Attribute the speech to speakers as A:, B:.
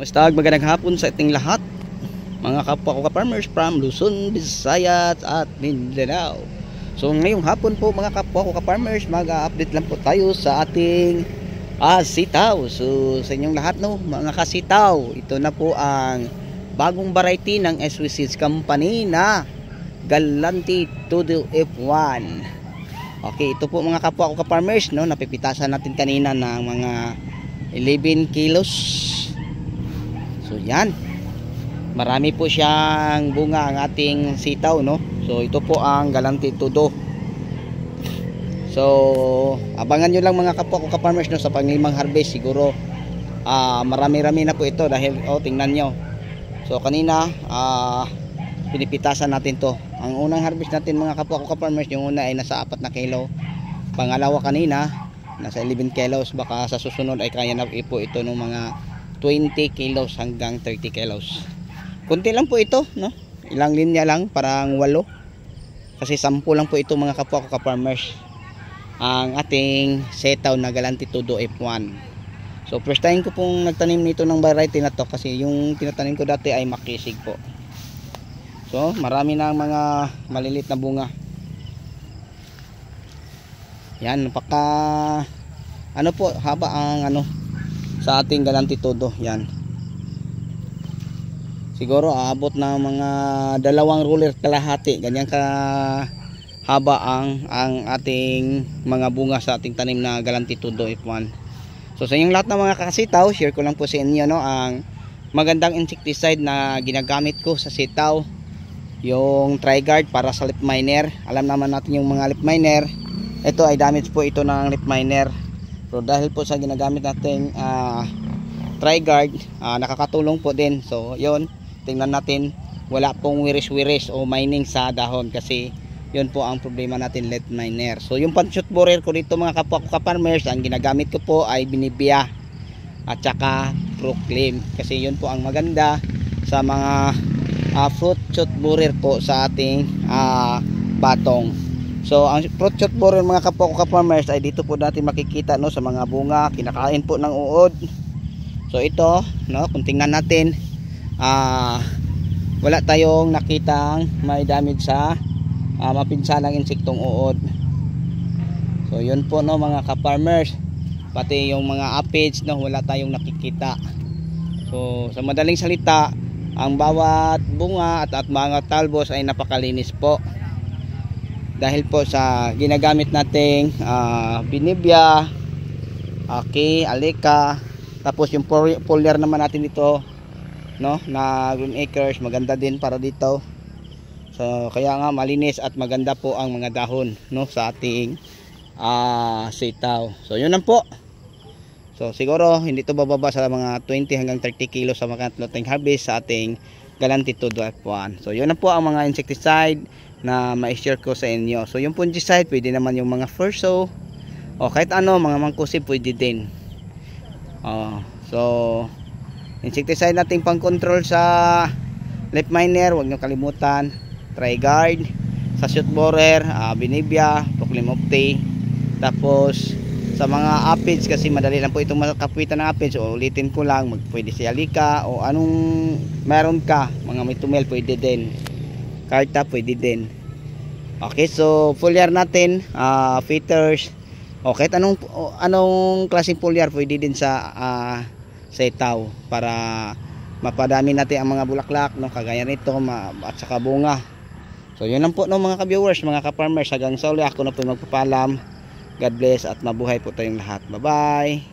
A: Basta magandang hapon sa ating lahat, mga kapwa ko ka-farmers from Luzon, Visayas at Mindanao. So ngayong hapon po mga kapwa ko ka-farmers, mag-update lang po tayo sa ating sitaw. So sa inyong lahat mga kasitaw, ito na po ang bagong variety ng SW Seeds Company na Galante Todo F1. Okay, ito po mga kapwa ko ka-farmers, napipitasan natin kanina ng mga 11 kilos. So yan, marami po siyang bunga ang ating sitaw, so ito po ang Galante Todo. So abangan nyo lang mga kapwa ko ka-farmers, sa panglimang harvest. Siguro marami-rami na po ito dahil tingnan nyo. So kanina pinipitasan natin to. Ang unang harvest natin mga kapwa ko ka-farmers, yung una ay nasa 4 na kilo, pangalawa kanina nasa 11 kilos. Baka sa susunod ay kaya na po ito ng mga 20 kilos hanggang 30 kilos. Kunti lang po ito, ilang linya lang, parang 8, kasi 10 lang po ito mga kapwa ko ka-farmers, ang ating sitaw na Galante Todo F1. So first time ko pong nagtanim nito ng variety na to, kasi yung tinatanim ko dati ay makisig po. So marami na mga malilit na bunga. Yan, napaka po, haba ang sa ating Galante Todo. Yan, siguro aabot na mga 2 ruler kalahati, ganyan ka haba ang ating mga bunga sa ating tanim na Galante Todo F1. So sa inyong lahat ng mga kasitaw, share ko lang po sa inyo ang magandang insecticide na ginagamit ko sa sitaw, yung Triguard para sa leaf miner. Alam naman natin yung mga leaf miner, ito ay damage po ito ng leaf miner. So dahil po sa ginagamit natin Triguard, nakakatulong po din. So yun, tingnan natin, wala pong wiris-wiris o mining sa dahon, kasi yun po ang problema natin, leaf miner. So yung pan-shoot borer ko dito mga kapwa ko ka-farmers, ang ginagamit ko po ay Binibia at saka Proclaim, kasi yun po ang maganda sa mga fruit shoot borer po sa ating batong. So ang fruit shoot borer mga kapwa ko ka-farmers ay dito po natin makikita sa mga bunga, kinakain po ng uod. So ito, kung tingnan natin, wala tayong nakitang may damage sa mapinsalang insektong uod. So yun po mga ka-farmers, pati yung mga aphids wala tayong nakikita. So sa madaling salita, ang bawat bunga at mga talbos ay napakalinis po, dahil po sa ginagamit nating Binibia, Alika, tapos yung foliar naman natin dito na Green Acres, maganda din para dito. So kaya nga malinis at maganda po ang mga dahon sa ating sitaw. So yun lang po. So siguro hindi to bababa sa mga 20 hanggang 30 kilos sa mga floating harvest sa ating Galante Todo F1. So yun na po ang mga insecticide na ma-share ko sa inyo. So yung fungicide, pwede naman yung mga Verso o kahit mga mangkusib pwede din. So insecticide nating pang control sa leaf miner, huwag nyo kalimutan, Triguard. Sa shoot borer, Binibia, Proclaim Opti. Tapos sa mga aphids, kasi madali lang po itong makapitan ng aphids, so ulitin ko lang, pwede si Alika o anong meron ka, mga mitumel pwede din, Karta pwede din. Okay, so foliar natin, feeders, o kahit anong klaseng foliar pwede din sa sitaw, para mapadami natin ang mga bulaklak, kagaya nito at saka bunga. So yun lang po mga ka-viewers, mga ka-farmers, hanggang sa uli ako na po magpapalam. God bless at mabuhay po tayong lahat. Bye bye.